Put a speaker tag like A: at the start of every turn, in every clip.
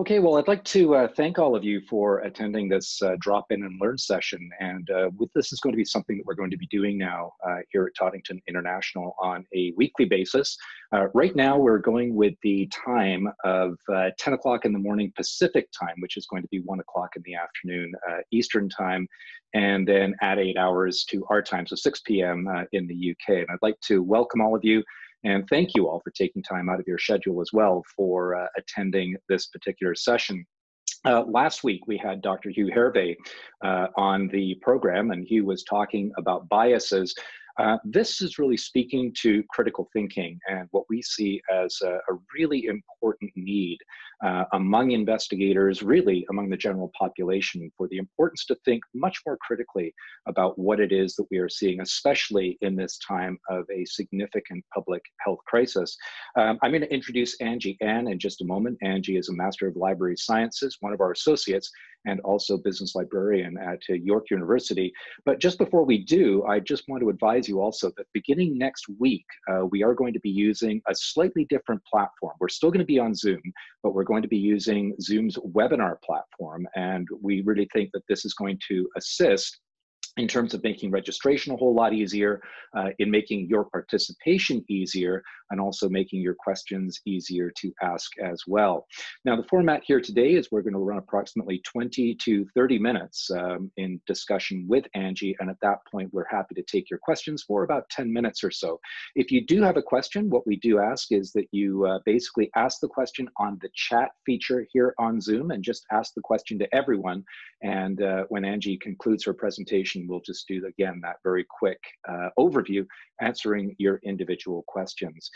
A: Okay, well, I'd like to thank all of you for attending this Drop In and Learn session. And with this is going to be something that we're going to be doing now here at Toddington International on a weekly basis. Right now, we're going with the time of 10 o'clock in the morning Pacific time, which is going to be 1 o'clock in the afternoon Eastern time, and then add 8 hours to our time, so 6 p.m. In the UK. And I'd like to welcome all of you and thank you all for taking time out of your schedule as well for attending this particular session. Last week, we had Dr. Hugh Hervé on the program, and Hugh was talking about biases. This is really speaking to critical thinking and what we see as a really important need among investigators, really among the general population, for the importance to think much more critically about what it is that we are seeing, especially in this time of a significant public health crisis. I'm going to introduce Angie An in just a moment. Angie is a Master of Library Sciences, one of our associates, and also business librarian at York University. But just before we do, I just want to advise you also that beginning next week, we are going to be using a slightly different platform. We're still going to be on Zoom, but we're going to be using Zoom's webinar platform. And we really think that this is going to assist in terms of making registration a whole lot easier, in making your participation easier, and also making your questions easier to ask as well. Now, the format here today is we're going to run approximately 20 to 30 minutes in discussion with Angie, and at that point, we're happy to take your questions for about 10 minutes or so. If you do have a question, what we do ask is that you basically ask the question on the chat feature here on Zoom, and just ask the question to everyone. And when Angie concludes her presentation, we'll just do, again, that very quick overview, answering your individual questions.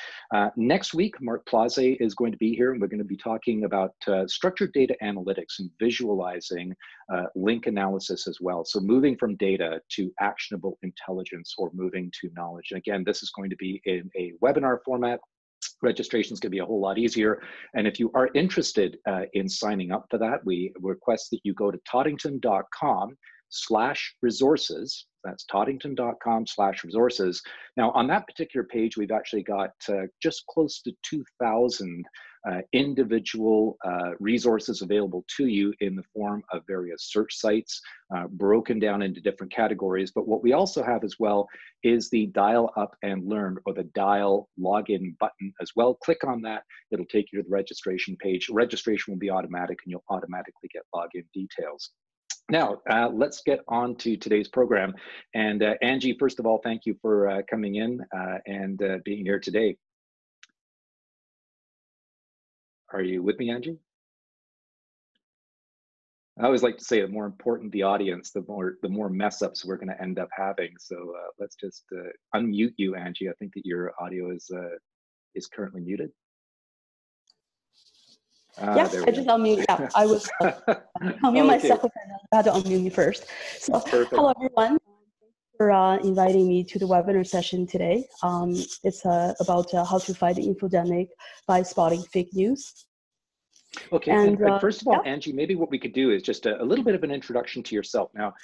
A: Next week, Mark Plaze is going to be here, and we're going to be talking about structured data analytics and visualizing link analysis as well. So moving from data to actionable intelligence, or moving to knowledge. And again, this is going to be in a webinar format. Registration is going to be a whole lot easier. And if you are interested in signing up for that, we request that you go to toddington.com/resources. That's toddington.com/resources. Now, on that particular page, we've actually got just close to 2,000 individual resources available to you in the form of various search sites, broken down into different categories. But what we also have as well is the Dial Up and Learn, or the Dial Login button as well. Click on that. It'll take you to the registration page. Registration will be automatic, and you'll automatically get login details. Now, let's get on to today's program. And Angie, first of all, thank you for coming in and being here today. Are you with me, Angie? I always like to say the more important the audience, the more mess ups we're going to end up having. So let's just unmute you, Angie. I think that your audio is currently muted.
B: Yes, I just unmute. Yeah, I was unmute myself, and I had to unmute me first. So, hello everyone. Thanks for inviting me to the webinar session today. It's about how to fight the infodemic by spotting fake news.
A: Okay, and first of all, yeah. Angie, maybe what we could do is just a little bit of an introduction to yourself. Now,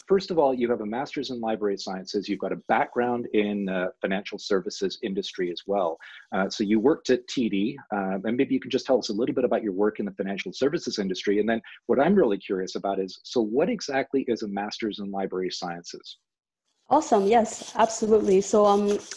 A: first of all, you have a master's in library sciences. You've got a background in financial services industry as well. So you worked at TD, and maybe you can just tell us a little bit about your work in the financial services industry. And then what I'm really curious about is, so what exactly is a master's in library sciences?
B: Awesome. Yes, absolutely. So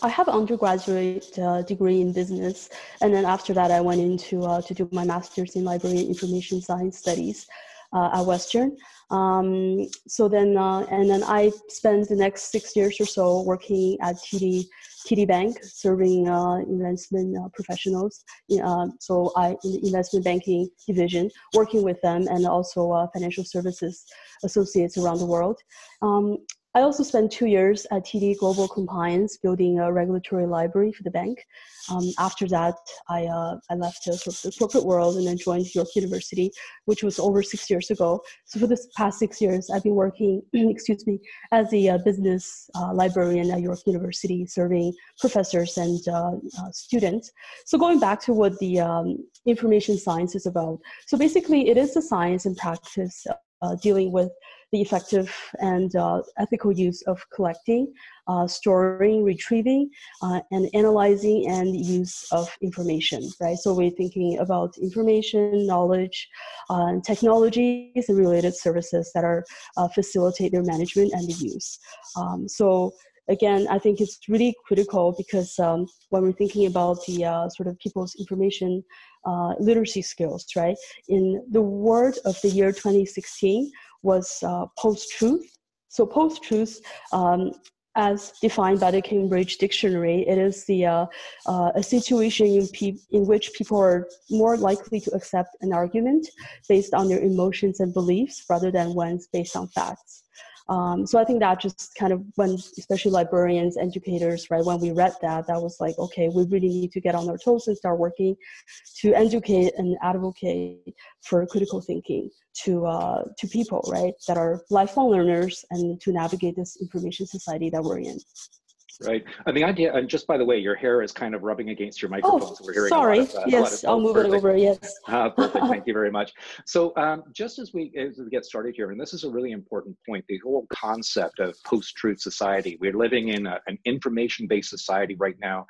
B: I have an undergraduate degree in business, and then after that, I went into to do my master's in library and information science studies at Western. So then, and then I spent the next 6 years or so working at TD Bank, serving investment professionals. So I in the investment banking division, working with them, and also financial services associates around the world. I also spent 2 years at TD Global Compliance, building a regulatory library for the bank. After that, I left the corporate world and then joined York University, which was over 6 years ago. So for this past 6 years, I've been working, excuse me, as a business librarian at York University, serving professors and students. So going back to what the information science is about. So basically, it is the science and practice dealing with the effective and ethical use of collecting, storing, retrieving, and analyzing and use of information, right? So we're thinking about information, knowledge, technologies and related services that are facilitate their management and the use. So again, I think it's really critical because when we're thinking about the sort of people's information literacy skills, right? In the word of the year 2016 was post-truth. So post-truth, as defined by the Cambridge Dictionary, it is a situation in which people are more likely to accept an argument based on their emotions and beliefs rather than ones based on facts. So I think that just kind of, when especially librarians, educators, right, when we read that, that was like, okay, we really need to get on our toes and start working to educate and advocate for critical thinking to people, right, that are lifelong learners and to navigate this information society that we're in.
A: Right. And the idea, and just by the way, your hair is kind of rubbing against your microphone. So we're hearing
B: sorry.
A: a lot of,
B: yes, I'll move it over. Yes.
A: Perfect. Thank you very much. So just as we get started here, and this is a really important point, the whole concept of post-truth society. We're living in an information-based society right now.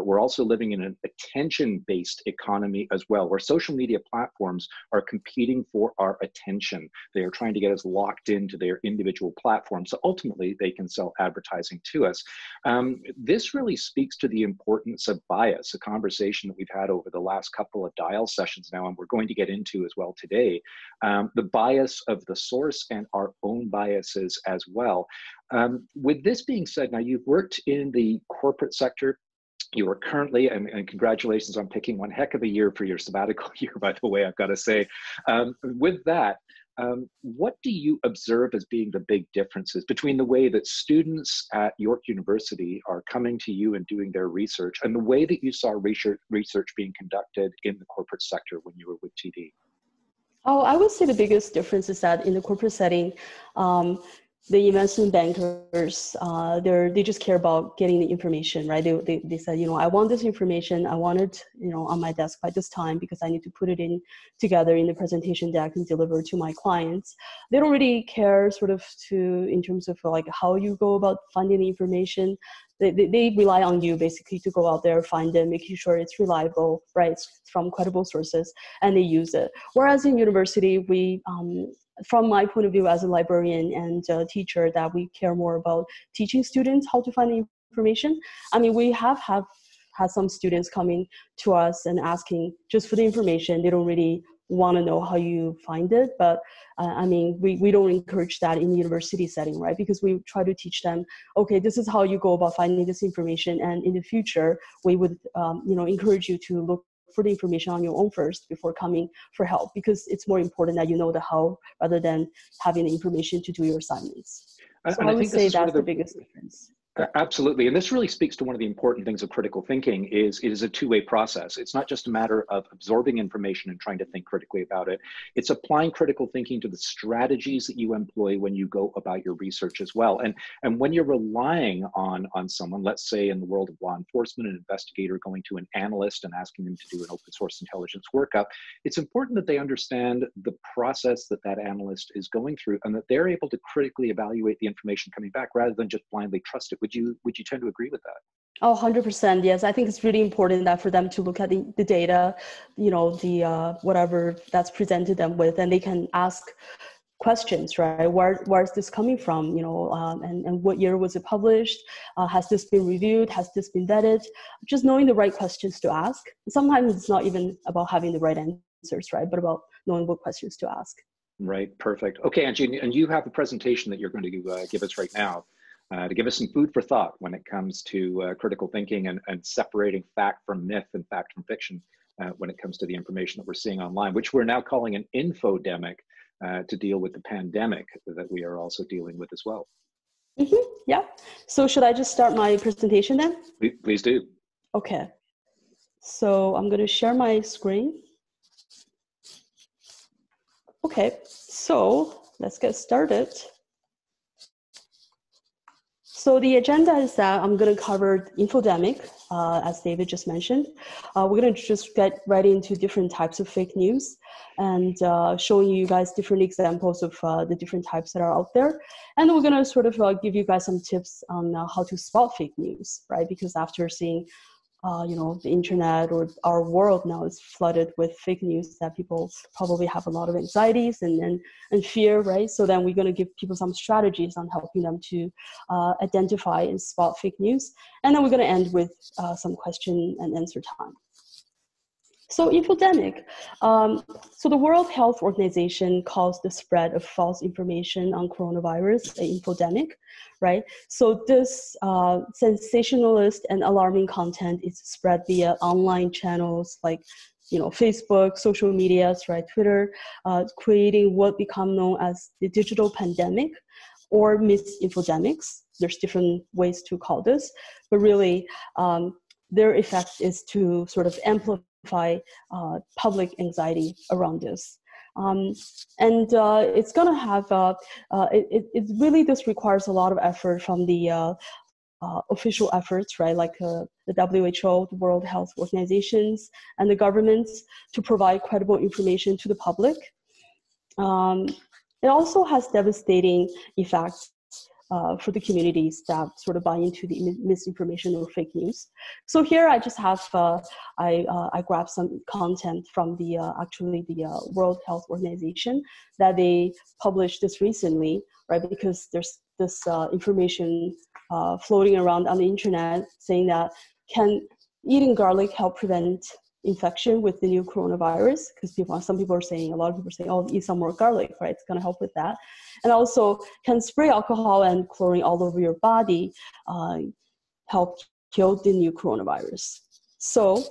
A: We're also living in an attention-based economy as well, where social media platforms are competing for our attention. They are trying to get us locked into their individual platforms, so ultimately they can sell advertising to us. This really speaks to the importance of bias, a conversation that we've had over the last couple of dial sessions now, and we're going to get into as well today, the bias of the source and our own biases as well. With this being said, now you've worked in the corporate sector. You are currently, and congratulations on picking one heck of a year for your sabbatical year, by the way, I've got to say. With that, what do you observe as being the big differences between the way that students at York University are coming to you and doing their research and the way that you saw research being conducted in the corporate sector when you were with TD?
B: Oh, I would say the biggest difference is that in the corporate setting, the investment bankers, they just care about getting the information, right? They said, you know, I want this information. I want it, you know, on my desk by this time because I need to put it in together in the presentation deck and deliver to my clients. They don't really care sort of in terms of like how you go about finding the information. They rely on you basically to go out there, find it, making sure it's reliable, right? It's from credible sources, and they use it. Whereas in university, we, from my point of view as a librarian and a teacher, that we care more about teaching students how to find the information. I mean, we have had some students coming to us and asking just for the information. They don't really want to know how you find it, but I mean, we don't encourage that in the university setting, right? Because we try to teach them, okay, this is how you go about finding this information, and in the future, we would, you know, encourage you to look for the information on your own first before coming for help, because it's more important that you know the how rather than having the information to do your assignments. So I would say that's the biggest difference.
A: Absolutely. And this really speaks to one of the important things of critical thinking is it is a two-way process. It's not just a matter of absorbing information and trying to think critically about it. It's applying critical thinking to the strategies that you employ when you go about your research as well. And when you're relying on someone, let's say in the world of law enforcement, an investigator going to an analyst and asking them to do an open source intelligence workup, it's important that they understand the process that that analyst is going through and that they're able to critically evaluate the information coming back rather than just blindly trust it. Would you tend to agree with that?
B: Oh, 100%. Yes. I think it's really important that for them to look at the data, you know, the whatever that's presented them with, and they can ask questions, right? Where is this coming from? You know, and what year was it published? Has this been reviewed? Has this been vetted? Just knowing the right questions to ask. Sometimes it's not even about having the right answers, right? But about knowing what questions to ask.
A: Right. Perfect. Okay, Angie, and you have a presentation that you're going to give us right now. To give us some food for thought when it comes to critical thinking and separating fact from myth and fact from fiction when it comes to the information that we're seeing online, which we're now calling an infodemic to deal with the pandemic that we are also dealing with as well.
B: Mm-hmm. Yeah. So should I just start my presentation then?
A: Please do.
B: Okay. So I'm going to share my screen. Okay. So let's get started. So the agenda is that I'm going to cover infodemic, as David just mentioned. We're going to just get right into different types of fake news and showing you guys different examples of the different types that are out there. And we're going to sort of give you guys some tips on how to spot fake news, right? Because after seeing the internet or our world now is flooded with fake news that people probably have a lot of anxieties and fear, right? So then we're going to give people some strategies on helping them to identify and spot fake news. And then we're going to end with some question and answer time. So infodemic. So the World Health Organization calls the spread of false information on coronavirus an infodemic, right? So this sensationalist and alarming content is spread via online channels like Facebook, social medias, right, Twitter, creating what become known as the digital pandemic or misinfodemics. There's different ways to call this, but really their effect is to sort of amplify public anxiety around this. It's going to have, it really just requires a lot of effort from the official efforts, right, like the WHO, the World Health Organizations, and the governments to provide credible information to the public. It also has devastating effects for the communities that sort of buy into the misinformation or fake news. So here I just have, I grabbed some content from the World Health Organization that they published this recently, right? Because there's this information floating around on the internet saying that can eating garlic help prevent infection with the new coronavirus? Because some people are saying, a lot of people are saying, oh, eat some more garlic, right? It's going to help with that. And also, can spray alcohol and chlorine all over your body help kill the new coronavirus? So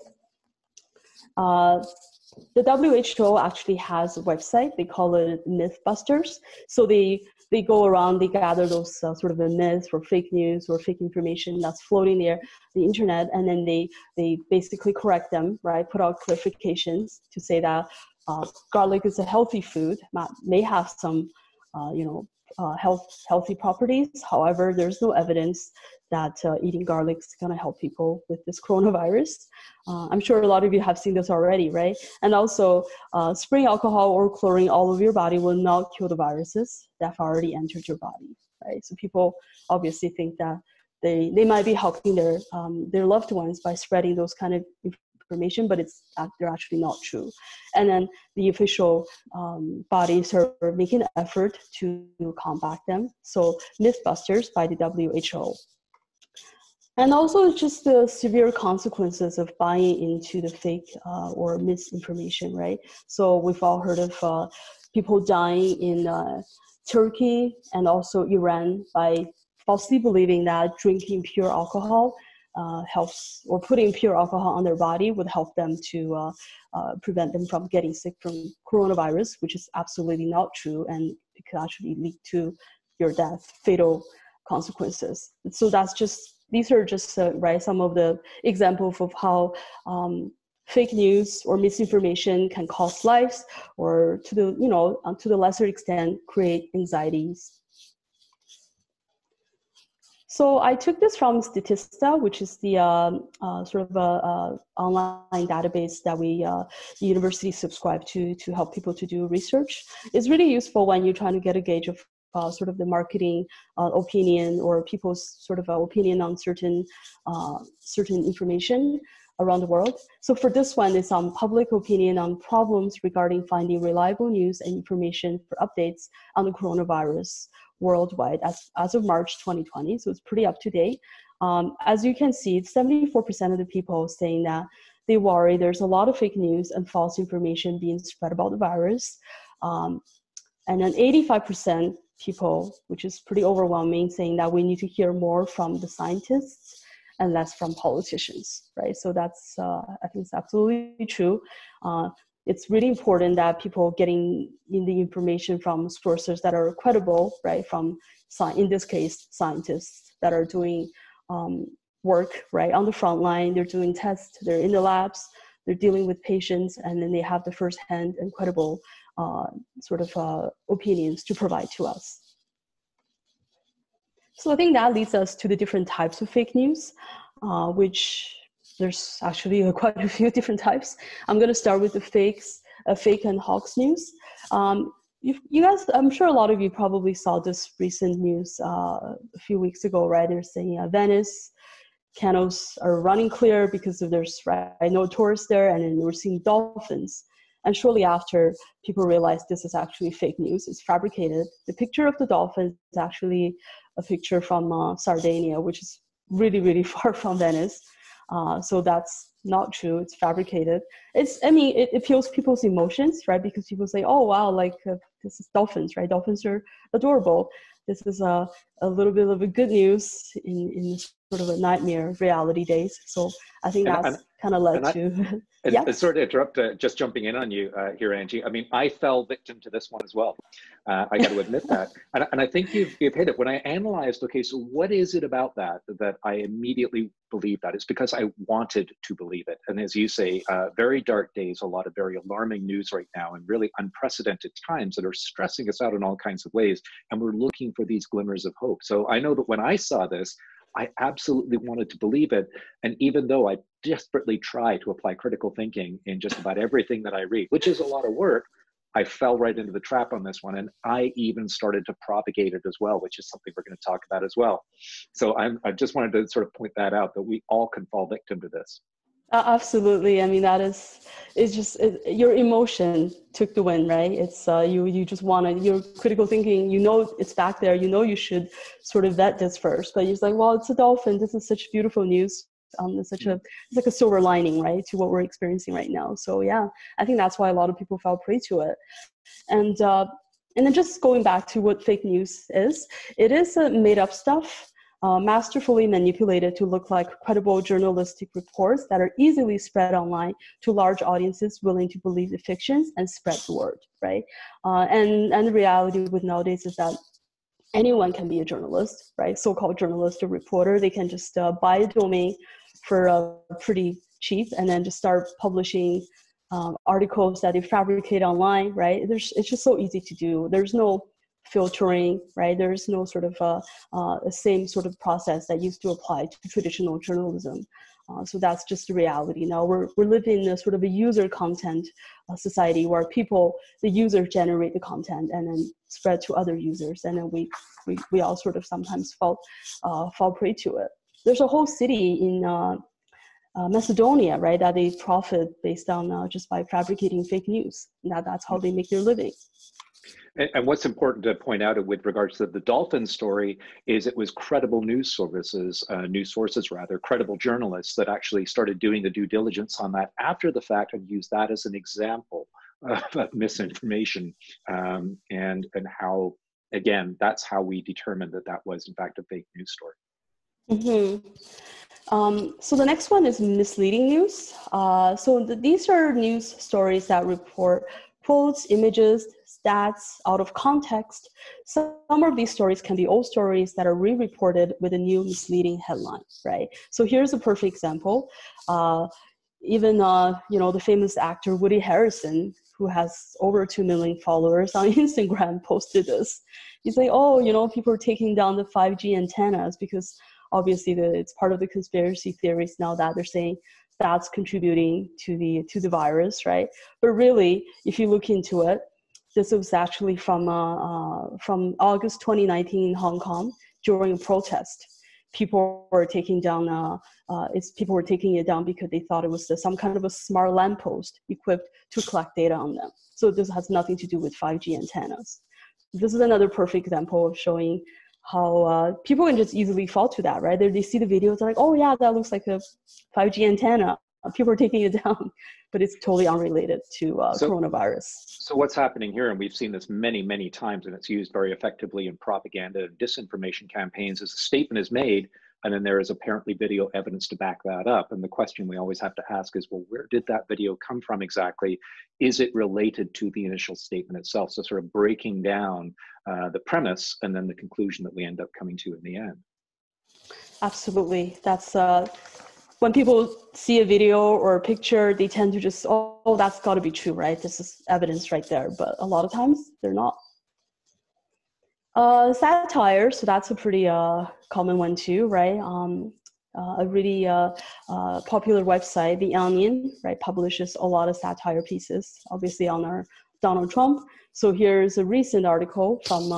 B: the WHO actually has a website. They call it Mythbusters. So they go around, they gather those sort of myths or fake news or fake information that's floating there, the internet, and then they basically correct them, right? Put out clarifications to say that garlic is a healthy food, may have some, healthy properties. However, there's no evidence that eating garlic is going to help people with this coronavirus. I'm sure a lot of you have seen this already, right? And also, spraying alcohol or chlorine all over your body will not kill the viruses that have already entered your body, right? So people obviously think that they might be helping their loved ones by spreading those kind of information, but they're actually not true. And then the official bodies are making an effort to combat them. So Mythbusters by the WHO. And also just the severe consequences of buying into the fake or misinformation, right? So we've all heard of people dying in Turkey and also Iran by falsely believing that drinking pure alcohol helps, or putting pure alcohol on their body would help them to prevent them from getting sick from coronavirus, which is absolutely not true, and it could actually lead to your death, fatal consequences. So these are just right, some of the examples of how fake news or misinformation can cost lives, or to the lesser extent create anxieties. So I took this from Statista, which is the sort of online database that the university subscribe to help people to do research. It's really useful when you're trying to get a gauge of sort of the marketing opinion or people's sort of opinion on certain information around the world. So for this one, it's on public opinion on problems regarding finding reliable news and information for updates on the coronavirus worldwide as of March 2020. So it's pretty up to date. As you can see, 74% of the people saying that they worry there's a lot of fake news and false information being spread about the virus. And then 85% people, which is pretty overwhelming, saying that we need to hear more from the scientists and less from politicians, right? So that's, I think it's absolutely true. It's really important that people getting in the information from sources that are credible, right? From, in this case, scientists that are doing work, right, on the front line. They're doing tests, they're in the labs, they're dealing with patients, and then they have the firsthand and credible sort of opinions to provide to us. So I think that leads us to the different types of fake news, which there's actually quite a few different types. I'm going to start with the fake and hoax news. You guys, I'm sure a lot of you probably saw this recent news a few weeks ago, right? They're saying Venice canals are running clear because of there's no tourists there, and then we're seeing dolphins. And shortly after, people realized this is actually fake news. It's fabricated. The picture of the dolphin is actually a picture from Sardinia, which is really, really far from Venice. So that's not true. It's fabricated. It appeals people's emotions, right? Because people say, oh, wow, this is dolphins, right? Dolphins are adorable. This is a little bit of a good news in sort of a nightmare reality days. So I think that's kind of led to...
A: Yeah. Sorry to interrupt, just jumping in on you here, Angie. I mean, I fell victim to this one as well. I got to admit that. And I think you've hit it. When I analyzed, okay, so what is it about that I immediately believe that? It's because I wanted to believe it. And as you say, very dark days, a lot of very alarming news right now, and really unprecedented times that are stressing us out in all kinds of ways. And we're looking for these glimmers of hope. So I know that when I saw this, I absolutely wanted to believe it. And even though I desperately try to apply critical thinking in just about everything that I read, which is a lot of work, I fell right into the trap on this one. And I even started to propagate it as well, which is something we're going to talk about as well. So I just wanted to sort of point that out, that we all can fall victim to this.
B: Absolutely. I mean, your emotion took the win, right? It's you just want your critical thinking, it's back there, you should sort of vet this first, but you're like, well, it's a dolphin. This is such beautiful news. It's like a silver lining, right, to what we're experiencing right now. So yeah, I think that's why a lot of people fell prey to it. And then just going back to what fake news is, it is made up stuff. Masterfully manipulated to look like credible journalistic reports that are easily spread online to large audiences willing to believe the fictions and spread the word, right? And the reality with nowadays is that anyone can be a journalist, right? So-called journalist or reporter. They can just buy a domain for pretty cheap and then just start publishing articles that they fabricate online, right? It's just so easy to do. There's no filtering, right? There's no sort of the same sort of process that used to apply to traditional journalism. So that's just the reality. Now we're living in a sort of a user content society where the users generate the content and then spread to other users, and then we all sort of sometimes fall prey to it. There's a whole city in Macedonia, right, that they profit based on just by fabricating fake news. That's how they make their living.
A: And what's important to point out with regards to the dolphin story is it was credible news sources, credible journalists that actually started doing the due diligence on that after the fact and used that as an example of misinformation, and how, again, that's how we determined that was in fact a fake news story.
B: Mm-hmm. So the next one is misleading news. These are news stories that report quotes, images, stats out of context. Some of these stories can be old stories that are re-reported with a new misleading headline, right? So here's a perfect example. Even the famous actor Woody Harrelson, who has over 2 million followers on Instagram, posted this. He's like, people are taking down the 5G antennas because obviously it's part of the conspiracy theories now that they're saying that's contributing to the virus, right? But really, if you look into it, this was actually from August 2019 in Hong Kong during a protest. People were taking down people were taking it down because they thought it was some kind of a smart lamppost equipped to collect data on them. So this has nothing to do with 5G antennas. This is another perfect example of showing how people can just easily fall to that, right? They see the videos, they're like, oh yeah, that looks like a 5G antenna. People are taking it down, but it's totally unrelated to coronavirus.
A: So what's happening here, and we've seen this many, many times, and it's used very effectively in propaganda and disinformation campaigns, is a statement is made, and then there is apparently video evidence to back that up. And the question we always have to ask is, well, where did that video come from exactly? Is it related to the initial statement itself? So sort of breaking down the premise and then the conclusion that we end up coming to in the end.
B: Absolutely. That's when people see a video or a picture, they tend to just, oh, that's got to be true, right? This is evidence right there. But a lot of times they're not. Satire, so that's a pretty common one too, right? A really popular website, The Onion, right, publishes a lot of satire pieces, obviously on our Donald Trump. So here's a recent article from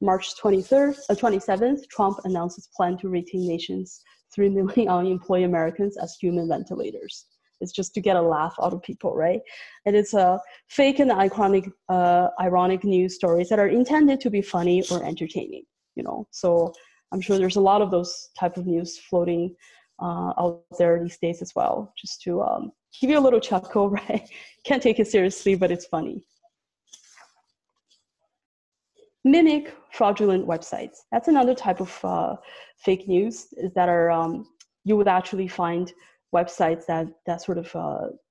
B: March 27th. Trump announces plan to retain nation's 3 million unemployed Americans as human ventilators. It's just to get a laugh out of people, right? And it's a fake and ironic news stories that are intended to be funny or entertaining, you know? So I'm sure there's a lot of those type of news floating out there these days as well, just to give you a little chuckle, right? Can't take it seriously, but it's funny. Mimic fraudulent websites. That's another type of fake news is that are, you would actually find websites that sort of,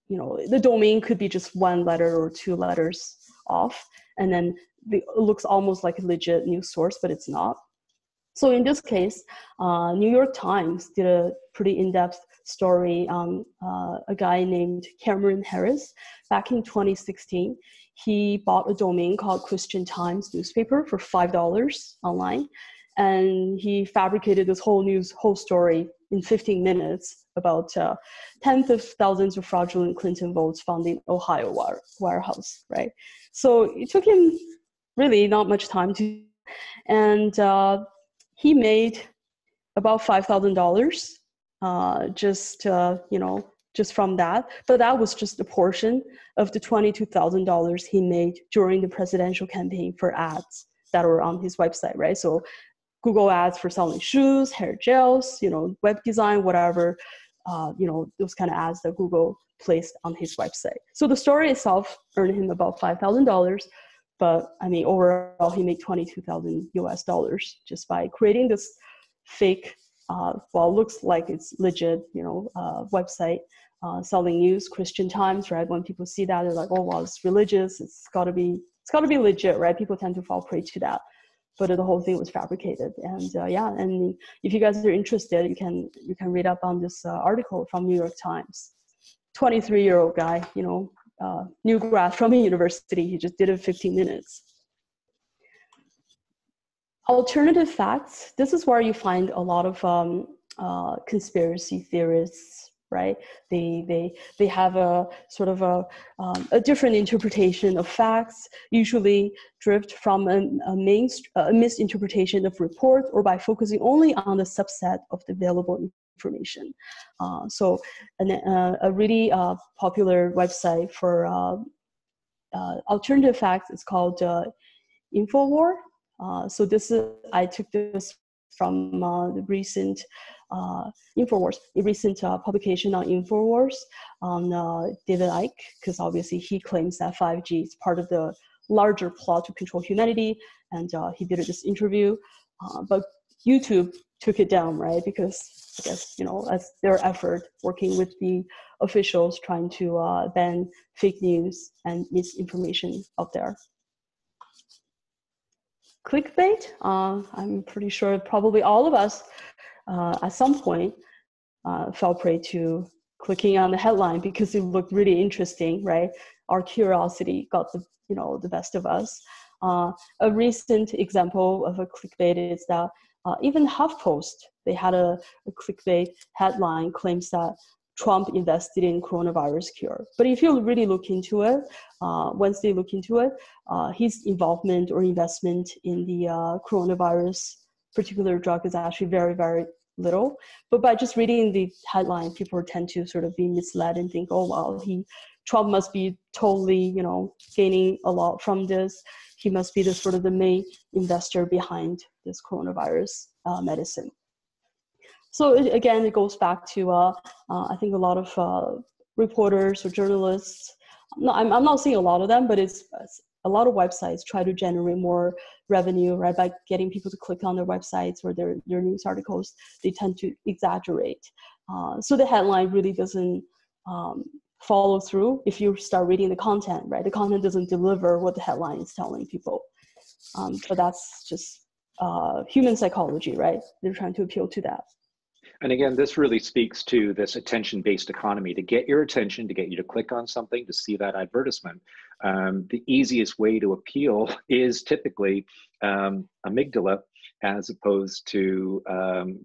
B: you know, the domain could be just 1 letter or 2 letters off, and then it looks almost like a legit news source, but it's not. So in this case, New York Times did a pretty in-depth story on a guy named Cameron Harris. Back in 2016, he bought a domain called Christian Times newspaper for $5 online. And he fabricated this whole story in 15 minutes about tens of thousands of fraudulent Clinton votes found in Ohio warehouse, right? So it took him really not much time to, and he made about $5,000 just you know, just from that. But that was just a portion of the $22,000 he made during the presidential campaign for ads that were on his website, right? So Google ads for selling shoes, hair gels, you know, web design, whatever, you know, those kind of ads that Google placed on his website. So the story itself earned him about $5,000, but I mean, overall, he made $22,000 US just by creating this fake, well, looks like it's legit, you know, website selling news, Christian Times, right? When people see that, they're like, oh, well, it's religious. It's got to be legit, right? People tend to fall prey to that. But the whole thing was fabricated, and yeah. And if you guys are interested, you can read up on this article from New York Times. 23-year-old guy, you know, new grad from a university. He just did it in 15 minutes. Alternative facts. This is where you find a lot of conspiracy theorists. Right? They have a sort of a different interpretation of facts, usually driven from a misinterpretation of report, or by focusing only on the subset of the available information. So a really popular website for alternative facts is called Infowar. So I took this from the recent Infowars, a recent publication on Infowars on David Icke, because obviously he claims that 5G is part of the larger plot to control humanity, and he did this interview, but YouTube took it down, right? Because I guess, you know, as their effort working with the officials trying to ban fake news and misinformation out there. Clickbait, I'm pretty sure probably all of us at some point fell prey to clicking on the headline because it looked really interesting, right? Our curiosity got the best of us. A recent example of a clickbait is that even HuffPost, they had a clickbait headline claims that Trump invested in coronavirus cure. But if you really look into it, once they look into it, his involvement or investment in the coronavirus particular drug is actually very, very little. But by just reading the headline, people tend to sort of be misled and think, oh, wow, Trump must be totally, you know, gaining a lot from this. He must be the sort of the main investor behind this coronavirus medicine. So again, it goes back to, I think a lot of reporters or journalists, I'm not seeing a lot of them, but it's a lot of websites try to generate more revenue, right? By getting people to click on their websites or their news articles, they tend to exaggerate. So the headline really doesn't follow through if you start reading the content, right? The content doesn't deliver what the headline is telling people. But that's just human psychology, right? They're trying to appeal to that.
A: And again, this really speaks to this attention-based economy. To get your attention, to get you to click on something, to see that advertisement, the easiest way to appeal is typically amygdala as opposed to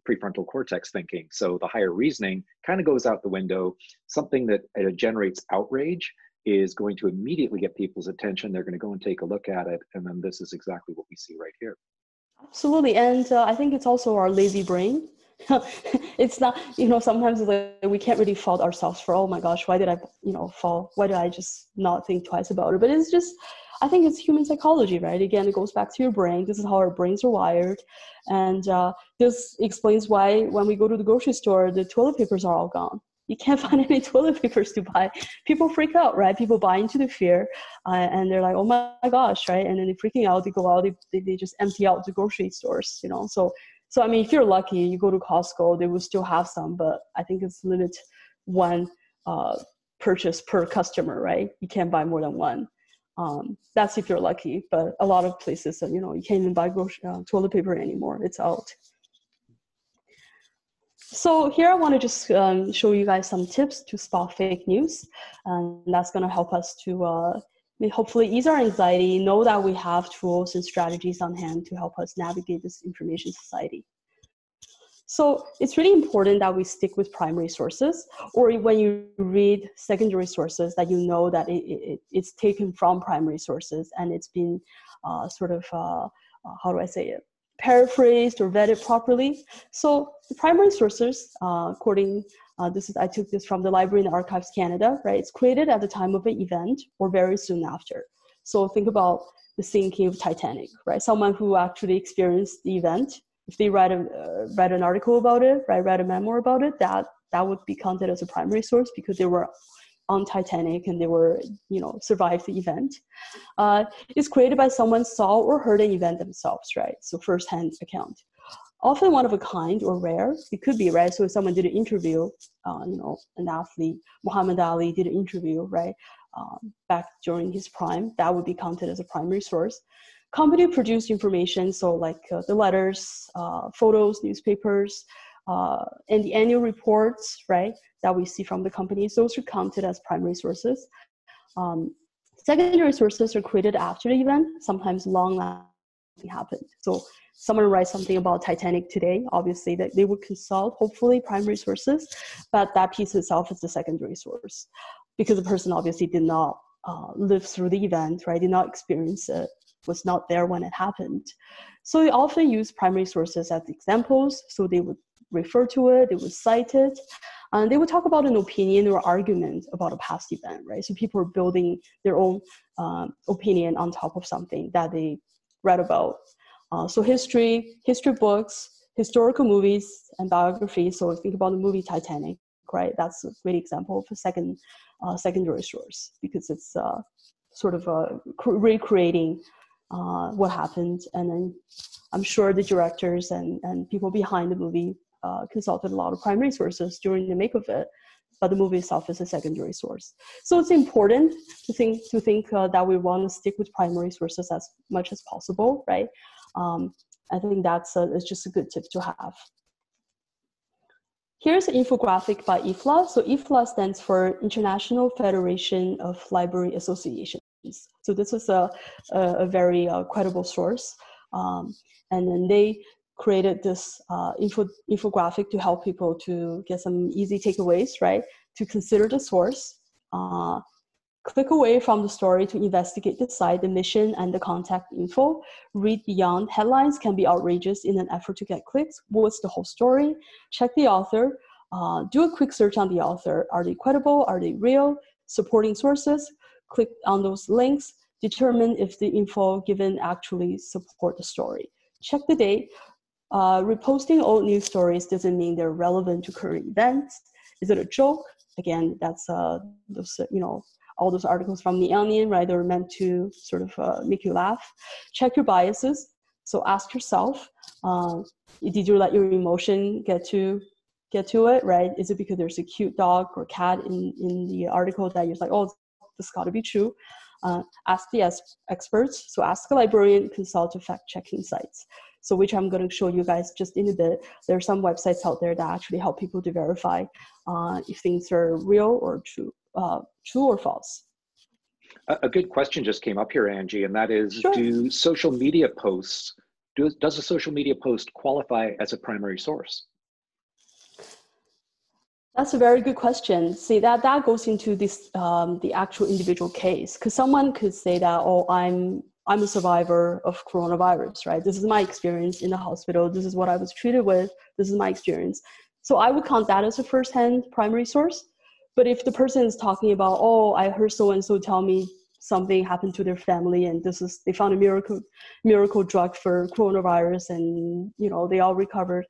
A: prefrontal cortex thinking. So the higher reasoning kind of goes out the window. Something that generates outrage is going to immediately get people's attention. They're going to go and take a look at it. And then this is exactly what we see right here.
B: Absolutely. And I think it's also our lazy brain. It's not, sometimes it's like we can't really fault ourselves for, oh my gosh, why did I, fall? Why did I just not think twice about it? But it's just, I think it's human psychology, right? Again, it goes back to your brain. This is how our brains are wired. And this explains why when we go to the grocery store, the toilet papers are all gone. You can't find any toilet papers to buy. People freak out, right? People buy into the fear and they're like, oh my gosh, right? And then they're freaking out, they go out, they just empty out the grocery stores, So, I mean, if you're lucky, you go to Costco, they will still have some, but I think it's limited one purchase per customer, right? You can't buy more than one. That's if you're lucky, but a lot of places, you can't even buy toilet paper anymore. It's out. So here I want to just show you guys some tips to spot fake news. And that's going to help us to hopefully ease our anxiety, know that we have tools and strategies on hand to help us navigate this information society. So it's really important that we stick with primary sources, or when you read secondary sources, that you know that it's taken from primary sources and it's been how do I say it? Paraphrased or vetted properly. So the primary sources, I took this from the Librarian Archives Canada, right? It's created at the time of an event or very soon after. So think about the sinking of Titanic, right? Someone who actually experienced the event, if they read an article about it, right, read a memoir about it, that would be counted as a primary source because they were on Titanic and they were, survived the event. It's created by someone saw or heard an event themselves, right? So first-hand account. Often one of a kind or rare, it could be, right? So if someone did an interview, an athlete, Muhammad Ali did an interview, right? Back during his prime, that would be counted as a primary source. Company produced information, so like the letters, photos, newspapers, and the annual reports, right, that we see from the companies, those are counted as primary sources. Secondary sources are created after the event, sometimes long lasting happened. So someone writes something about Titanic today, obviously that they would consult, hopefully, primary sources, but that piece itself is the secondary source because the person obviously did not live through the event, right, did not experience it, was not there when it happened. So they often use primary sources as examples. So they would refer to it, they would cite it, and they would talk about an opinion or argument about a past event, right? So people are building their own opinion on top of something that they read about. So history books, historical movies, and biographies. So think about the movie Titanic, right? That's a great example of a secondary source because it's recreating what happened. And then I'm sure the directors and people behind the movie consulted a lot of primary sources during the make of it, but the movie itself is a secondary source. So it's important to think that we want to stick with primary sources as much as possible, right? I think it's just a good tip to have. Here's an infographic by IFLA. So IFLA stands for International Federation of Library Associations. So this is a very credible source. And then they created this infographic to help people to get some easy takeaways, right? To consider the source, click away from the story to investigate the site, the mission, and the contact info. Read beyond. Headlines can be outrageous in an effort to get clicks. What's the whole story? Check the author. Do a quick search on the author. Are they credible? Are they real? Supporting sources. Click on those links. Determine if the info given actually support the story. Check the date. Reposting old news stories doesn't mean they're relevant to current events. Is it a joke? Again, that's all those articles from The Onion, right? They're meant to sort of make you laugh. Check your biases. So ask yourself, did you let your emotion get to it, right? Is it because there's a cute dog or cat in the article that you're like, oh, this got to be true? Ask the experts. So ask a librarian, consult to fact-checking sites. So which I'm going to show you guys just in a bit. There are some websites out there that actually help people to verify if things are real or true or false.
A: A good question just came up here, Angie, and that is,
B: Sure.
A: do social media posts, does a social media post qualify as a primary source?
B: That's a very good question. See, that goes into this the actual individual case, because someone could say that, oh, I'm a survivor of coronavirus, right? This is my experience in the hospital. This is what I was treated with. This is my experience. So I would count that as a firsthand primary source. But if the person is talking about, oh, I heard so-and-so tell me something happened to their family and they found a miracle drug for coronavirus and, you know, they all recovered,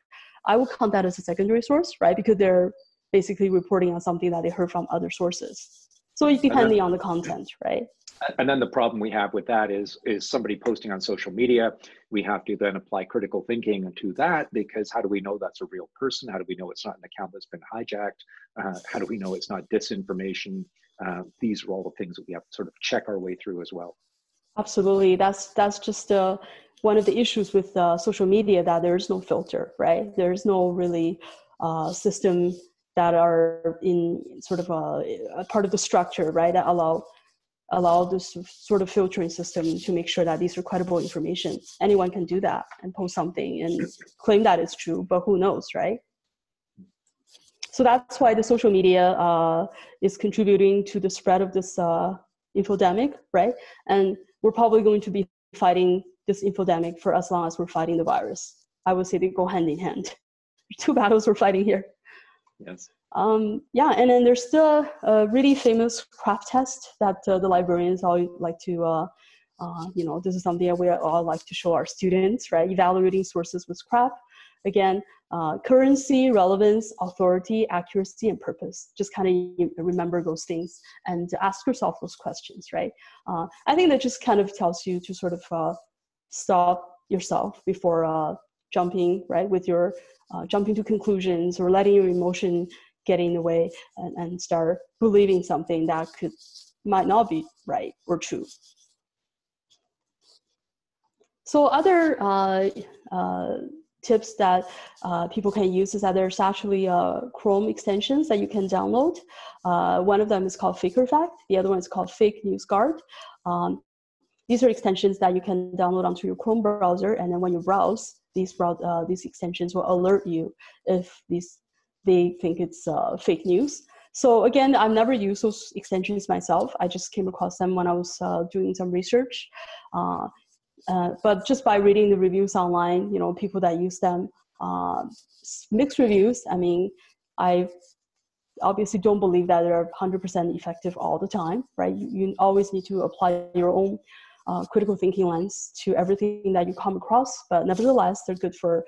B: I would count that as a secondary source, right? Because they're basically reporting on something that they heard from other sources. So it's depending on the content, right?
A: And then the problem we have with that is somebody posting on social media, we have to then apply critical thinking to that, because how do we know that's a real person? How do we know it's not an account that's been hijacked? How do we know it's not disinformation? These are all the things that we have to sort of check our way through as well.
B: Absolutely. That's just one of the issues with social media, that there's no filter, right? There's no really system that are in sort of a part of the structure, right, that allow this sort of filtering system to make sure that these are credible information. Anyone can do that and post something and claim that it's true, but who knows, right? So that's why the social media is contributing to the spread of this infodemic, right? And we're probably going to be fighting this infodemic for as long as we're fighting the virus. I would say they go hand in hand. Two battles we're fighting here.
A: Yes.
B: Yeah, and then there's still a really famous craft test that the librarians all like to, you know, this is something that we all like to show our students, right? Evaluating sources with craft. Again, currency, relevance, authority, accuracy, and purpose. Just kind of remember those things and ask yourself those questions, right? I think that just kind of tells you to sort of stop yourself before jumping, right, with your jumping to conclusions or letting your emotion get in the way and start believing something that might not be right or true. So other tips that people can use is that there's actually Chrome extensions that you can download. One of them is called Infographic. The other one is called Fake News Guard. These are extensions that you can download onto your Chrome browser, and then when you browse, these extensions will alert you if they think it's fake news. So again, I've never used those extensions myself. I just came across them when I was doing some research. But just by reading the reviews online, you know, people that use them, mixed reviews. I mean, I obviously don't believe that they're 100% effective all the time, right? You always need to apply your own critical thinking lens to everything that you come across. But nevertheless, they're good for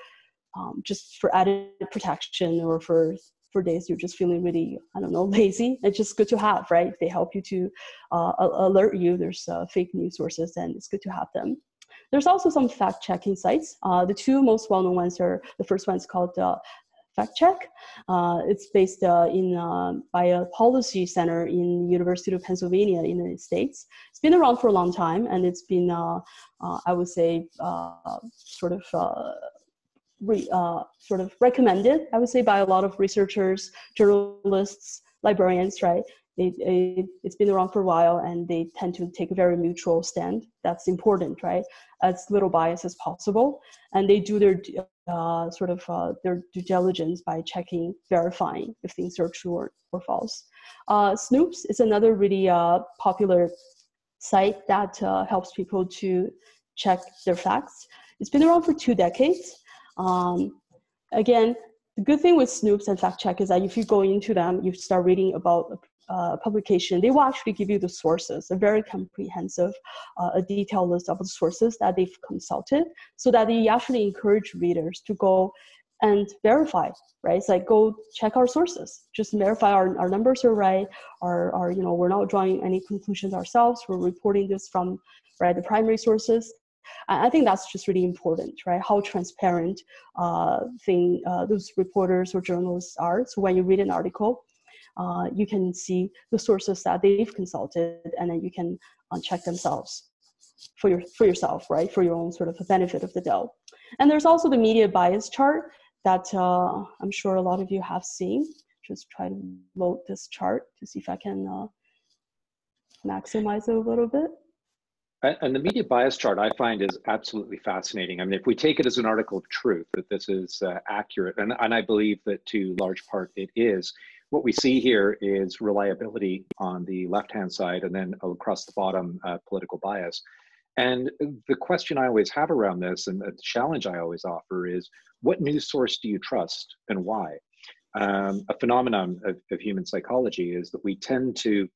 B: just for added protection, or for days you're just feeling really, I don't know, lazy. It's just good to have, right? They help you to alert you there's fake news sources, and it's good to have them. There's also some fact-checking sites. The two most well-known ones are, the first one is called Fact Check. It's based by a policy center in the University of Pennsylvania in the United States. It's been around for a long time, and it's been, I would say, sort of recommended, I would say, by a lot of researchers, journalists, librarians, right? It's been around for a while, and they tend to take a very neutral stand. That's important, right? As little bias as possible. And they do their their due diligence by checking, verifying if things are true or false. Snoops is another really popular site that helps people to check their facts. It's been around for 2 decades. Again, the good thing with Snoops and Fact Check is that if you go into them, you start reading about publication, they will actually give you the sources, a very comprehensive, a detailed list of the sources that they've consulted, so that they actually encourage readers to go and verify, right? It's like, go check our sources, just verify our numbers are right, our you know, we're not drawing any conclusions ourselves, we're reporting this from, right, the primary sources. I think that's just really important, right? How transparent those reporters or journalists are. So when you read an article, you can see the sources that they've consulted, and then you can check themselves for yourself, right? For your own sort of benefit of the doubt. And there's also the media bias chart that I'm sure a lot of you have seen. Just try to load this chart to see if I can maximize it a little bit.
A: And the media bias chart I find is absolutely fascinating. I mean, if we take it as an article of truth, that this is accurate, and I believe that to large part it is, what we see here is reliability on the left-hand side, and then across the bottom, political bias. And the question I always have around this, and the challenge I always offer is, what news source do you trust and why? A phenomenon of human psychology is that we tend to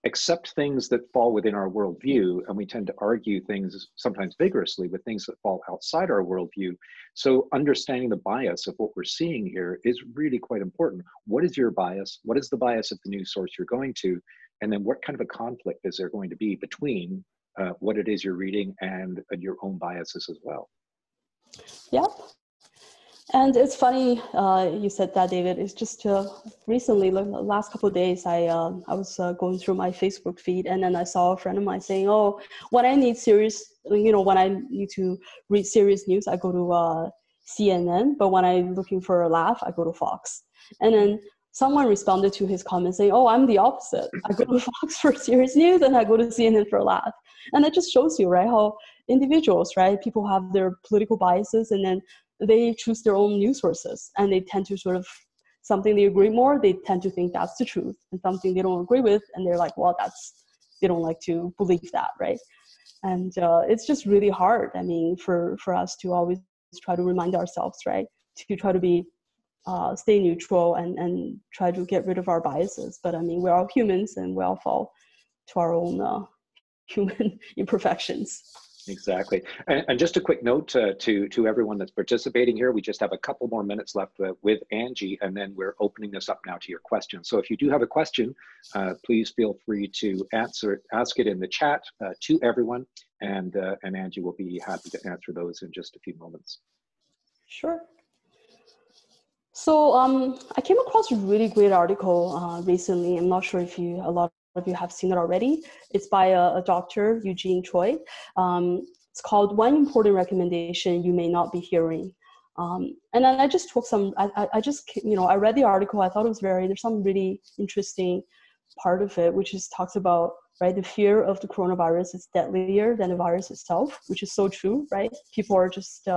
A: accept things that fall within our worldview, and we tend to argue things sometimes vigorously with things that fall outside our worldview. So understanding the bias of what we're seeing here is really quite important. What is your bias? What is the bias of the news source you're going to? And then what kind of a conflict is there going to be between what it is you're reading and your own biases as well?
B: Yep. And it's funny you said that, David. It's just recently, like the last couple of days, I was going through my Facebook feed, and then I saw a friend of mine saying, "Oh, when I need when I need to read serious news, I go to CNN. But when I'm looking for a laugh, I go to Fox." And then someone responded to his comment saying, "Oh, I'm the opposite. I go to Fox for serious news, and I go to CNN for a laugh." And it just shows you, right, how individuals, right, people have their political biases, and then they choose their own news sources, and they tend to sort of, something they agree more, they tend to think that's the truth, and something they don't agree with, and they're like, well, they don't like to believe that, right? And it's just really hard, I mean, for us to always try to remind ourselves, right, to try to be, stay neutral and try to get rid of our biases. But I mean, we're all humans, and we all fall to our own human imperfections.
A: Exactly. And just a quick note to everyone that's participating here, we just have a couple more minutes left with Angie, and then we're opening this up now to your questions. So if you do have a question, please feel free to ask it in the chat to everyone, and Angie will be happy to answer those in just a few moments.
B: Sure. So I came across a really great article recently. I'm not sure if a lot of you have seen it already. It's by a doctor, Eugene Choi. It's called One Important Recommendation You May Not Be Hearing. And then I just took some, I read the article. I thought it was there's some really interesting part of it, which is talks about, right, the fear of the coronavirus is deadlier than the virus itself, which is so true, right? People are just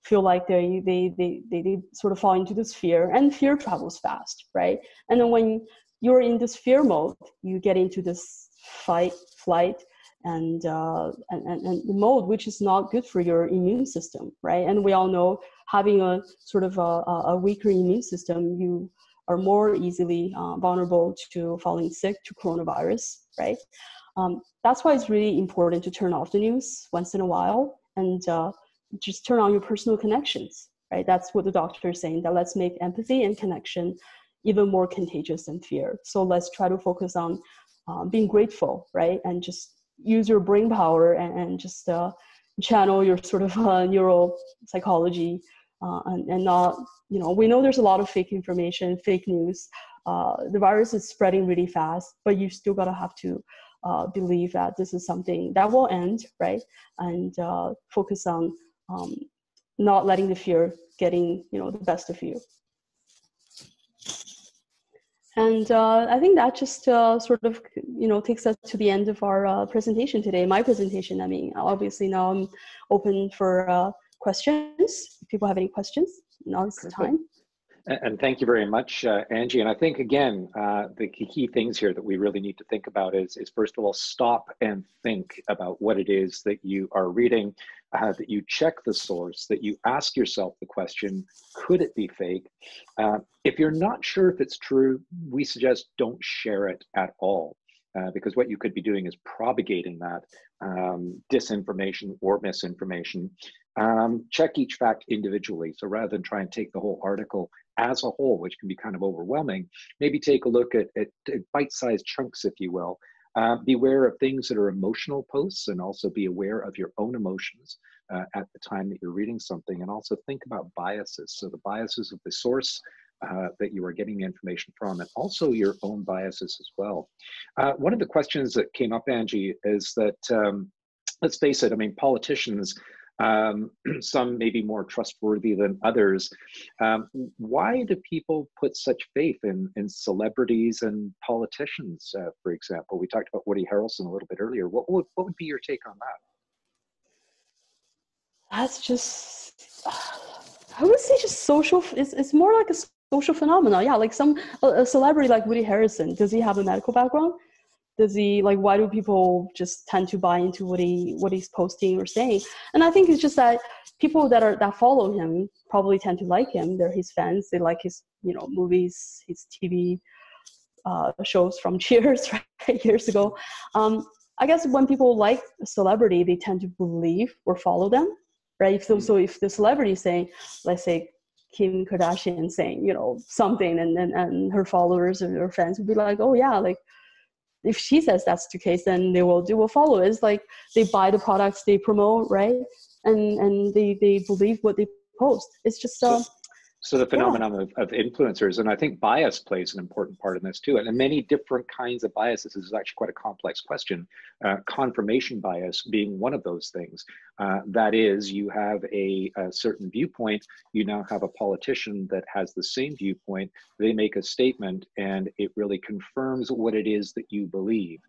B: feel like they sort of fall into this fear, and fear travels fast, right? And then when you're in this fear mode, you get into this fight, flight, and the mode, which is not good for your immune system, right? And we all know, having a sort of a weaker immune system, you are more easily vulnerable to falling sick to coronavirus, right? That's why it's really important to turn off the news once in a while, and just turn on your personal connections, right? That's what the doctor is saying, that let's make empathy and connection even more contagious than fear. So let's try to focus on being grateful, right? And just use your brain power and just channel your sort of neural psychology and not, we know there's a lot of fake information, fake news. The virus is spreading really fast, but you still gotta have to believe that this is something that will end, right? And focus on not letting the fear getting, the best of you. And I think that just sort of, takes us to the end of our presentation today, my presentation. I mean, obviously now I'm open for questions. If people have any questions, now is the time.
A: And thank you very much, Angie. And I think, again, the key things here that we really need to think about is first of all, stop and think about what it is that you are reading, that you check the source, that you ask yourself the question, could it be fake? If you're not sure if it's true, we suggest don't share it at all. Because what you could be doing is propagating that disinformation or misinformation. Check each fact individually. So rather than try and take the whole article as a whole, which can be kind of overwhelming, maybe take a look at bite-sized chunks, if you will. Beware of things that are emotional posts, and also be aware of your own emotions at the time that you're reading something, and also think about biases. So the biases of the source that you are getting the information from, and also your own biases as well. One of the questions that came up, Angie, is that, let's face it, I mean, politicians some maybe more trustworthy than others. Why do people put such faith in celebrities and politicians, for example? We talked about Woody Harrelson a little bit earlier. What would be your take on that?
B: That's just, I would say just social, it's more like a social phenomenon. Yeah, like a celebrity like Woody Harrelson, does he have a medical background? Does he, like, why do people just tend to buy into what he's posting or saying? And I think it's just that people that follow him probably tend to like him. They're his fans. They like his, movies, his TV shows from Cheers, right, years ago. I guess when people like a celebrity, they tend to believe or follow them, right? So if the celebrity is saying, let's say Kim Kardashian saying, something, and her followers or her fans would be like, oh yeah, like, if she says that's the case, then they will follow. It's like they buy the products they promote, right? And they believe what they post. It's just
A: so the phenomenon of influencers, and I think bias plays an important part in this too, and many different kinds of biases. This is actually quite a complex question. Confirmation bias being one of those things. That is, you have a certain viewpoint, you now have a politician that has the same viewpoint, they make a statement, and it really confirms what it is that you believe.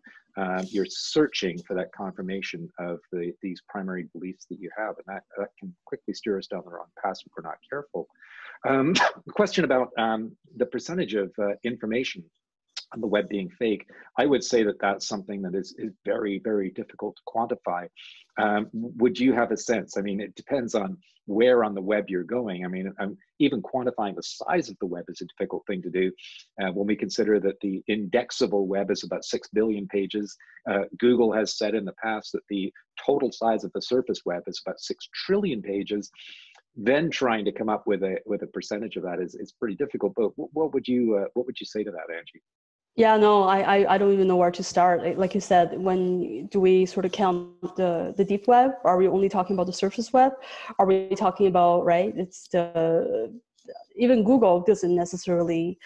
A: You're searching for that confirmation of these primary beliefs that you have, and that can quickly steer us down the wrong path if we're not careful. The question about the percentage of information on the web being fake, I would say that that's something that is very, very difficult to quantify. Would you have a sense? I mean, it depends on where on the web you're going. I mean, even quantifying the size of the web is a difficult thing to do. When we consider that the indexable web is about 6 billion pages, Google has said in the past that the total size of the surface web is about 6 trillion pages. Then trying to come up with a percentage of that is pretty difficult. But what would you say to that, Angie?
B: Yeah, no, I don't even know where to start. Like you said, when do we sort of count the deep web? Are we only talking about the surface web? Are we talking about, right? It's even Google doesn't necessarily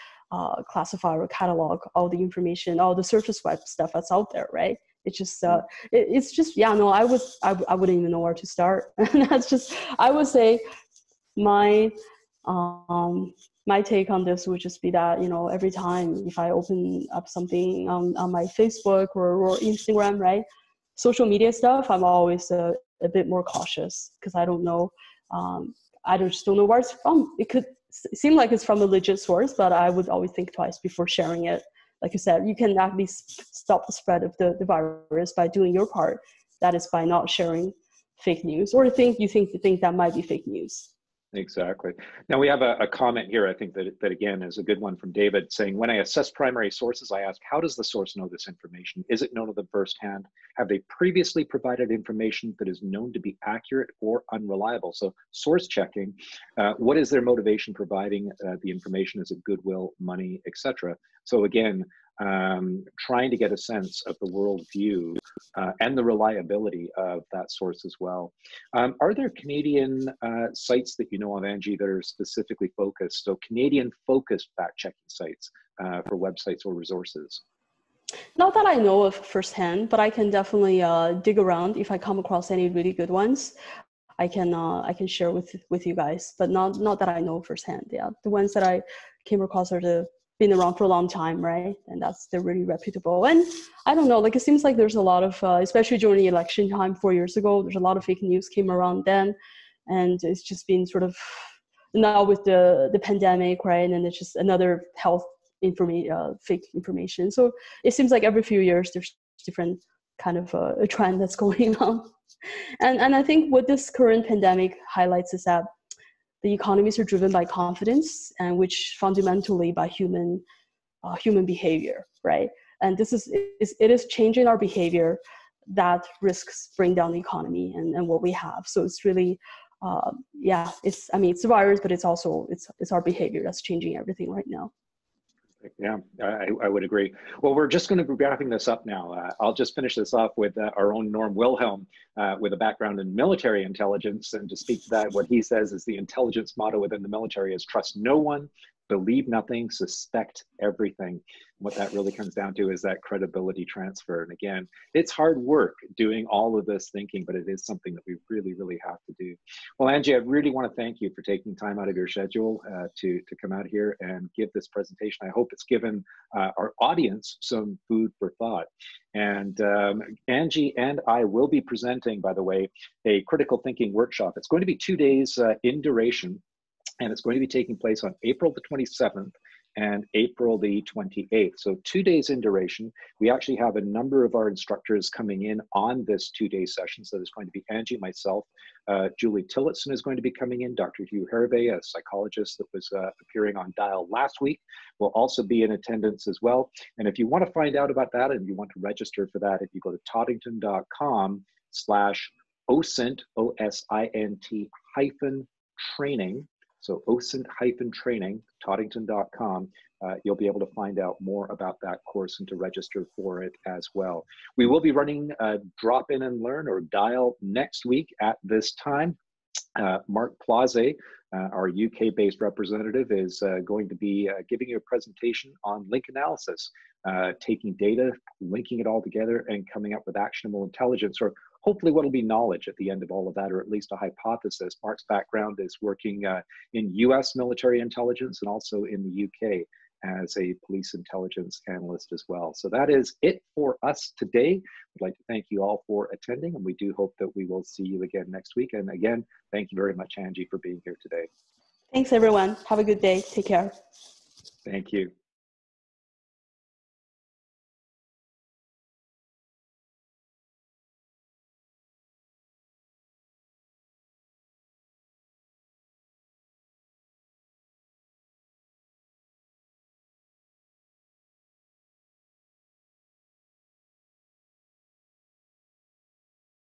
B: classify or catalog all the information, all the surface web stuff that's out there, right? It's just it's just, yeah, no, I wouldn't even know where to start. And that's just, I would say my take on this would just be that, every time if I open up something on my Facebook or Instagram, right, social media stuff, I'm always a bit more cautious because I don't know, I just don't know where it's from. It could seem like it's from a legit source, but I would always think twice before sharing it. Like you said, you can at least stop the spread of the virus by doing your part. That is by not sharing fake news or think that might be fake news.
A: Exactly. Now we have a comment here, I think that again is a good one from David, saying, when I assess primary sources, I ask, how does the source know this information? Is it known to them firsthand? Have they previously provided information that is known to be accurate or unreliable? So source checking, what is their motivation providing the information? Is it goodwill, money, etc.? So again, trying to get a sense of the worldview and the reliability of that source as well. Are there Canadian sites that you know of, Angie, that are specifically focused? So Canadian focused fact-checking sites for websites or resources?
B: Not that I know of firsthand, but I can definitely dig around. If I come across any really good ones, I can share with you guys, but not that I know firsthand. Yeah, the ones that I came across are been around for a long time, right? And they're really reputable. And I don't know, like, it seems like there's a lot of, especially during the election time 4 years ago, there's a lot of fake news came around then, and it's just been sort of, now with the pandemic, right? And it's just another health fake information. So it seems like every few years there's different kind of a trend that's going on. And I think what this current pandemic highlights is that the economies are driven by confidence, and which fundamentally by human behavior, right? And it is changing our behavior that risks bring down the economy and what we have. So it's really, it's the virus, but it's also it's our behavior that's changing everything right now.
A: Yeah, I would agree. Well, we're just going to be wrapping this up now. I'll just finish this off with our own Norm Wilhelm, with a background in military intelligence. And to speak to that, what he says is the intelligence motto within the military is trust no one, believe nothing, suspect everything. What that really comes down to is that credibility transfer. And again, it's hard work doing all of this thinking, but it is something that we really, really have to do. Well, Angie, I really want to thank you for taking time out of your schedule to come out here and give this presentation. I hope it's given our audience some food for thought. And Angie and I will be presenting, by the way, a critical thinking workshop. It's going to be 2 days in duration, and it's going to be taking place on April the 27th and April the 28th. So 2 days in duration. We actually have a number of our instructors coming in on this 2-day session. So there's going to be Angie, myself, Julie Tillotson is going to be coming in, Dr. Hugh Hervey, a psychologist that was appearing on Dial last week, will also be in attendance as well. And if you want to find out about that and you want to register for that, if you go to toddington.com/OSINT, O-S-I-N-T -training, so OSINT-training, toddington.com, you'll be able to find out more about that course and to register for it as well. We will be running Drop In and Learn, or Dial, next week at this time. Mark Plaze, our UK-based representative, is going to be giving you a presentation on link analysis, taking data, linking it all together, and coming up with actionable intelligence, or hopefully what will be knowledge at the end of all of that, or at least a hypothesis. Mark's background is working in US military intelligence and also in the UK as a police intelligence analyst as well. So that is it for us today. I'd like to thank you all for attending, and we do hope that we will see you again next week. And again, thank you very much, Angie, for being here today.
B: Thanks, everyone. Have a good day. Take care.
A: Thank you.